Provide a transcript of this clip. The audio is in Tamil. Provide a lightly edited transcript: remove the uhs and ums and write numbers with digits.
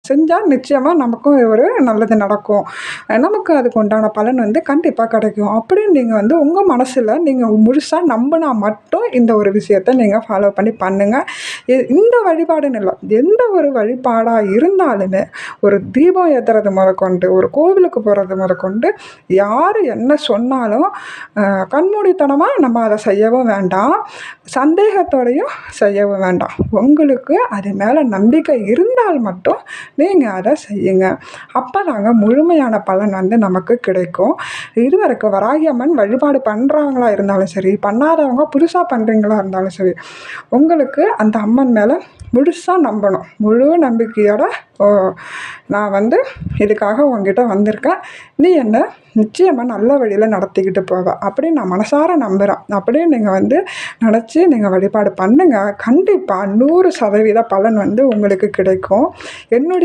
செஞ்சால் நிச்சயமாக நமக்கும் ஒரு நல்லது நடக்கும். நமக்கு அதுக்கு உண்டான பலன் வந்து கண்டிப்பாக கிடைக்கும். அப்படின்னு நீங்கள் வந்து உங்கள் மனசில் நீங்கள் முழுசா நம்பினா மட்டும் இந்த ஒரு விஷயத்த நீங்கள் ஃபாலோ பண்ணி பண்ணுங்க. இந்த வழிபாடுன்னு இல்ல. எந்த ஒரு வழிபாடா இருந்தாலுமே, ஒரு தீபம் ஏத்துறது முதற்கொண்டு, ஒரு கோவிலுக்கு போறது முதற்கொண்டு, யார் என்ன சொன்னாலும் கண்மூடித்தனமா நம்ம அத செய்யவும் வேண்டாம். சந்தேகத்தோடையும் செய்யவும் வேண்டாம். உங்களுக்கு அது மேல நம்பிக்கை இருந்தால் மட்டும் நீங்க அத செய்யுங்க. அப்பதாங்க முழுமையான பலன் வந்து நமக்கு கிடைக்கும். இதுவரைக்கும் வராகி அம்மன் வழிபாடு பண்றவங்களா இருந்தாலும் சரி, பண்ணாதவங்க புதுசா பண்றீங்களா இருந்தாலும் சரி, உங்களுக்கு அந்த அம்மன் மேல முழுசா நம்பணும். முழு நம்பிக்கையோட, "ஓ! நான் வந்து இதுக்காக உன்கிட்ட வந்திருக்கேன். நீ என்ன நிச்சயமா நல்ல வழியில நடத்திக்கிட்டு போவ." அப்படின்னு நான் மனசார நம்புறேன். அப்படின்னு நீங்க வந்து நெனச்சு நீங்க வழிபாடு பண்ணுங்க. கண்டிப்பா 100% பலன் வந்து உங்களுக்கு கிடைக்கும். என்னுடைய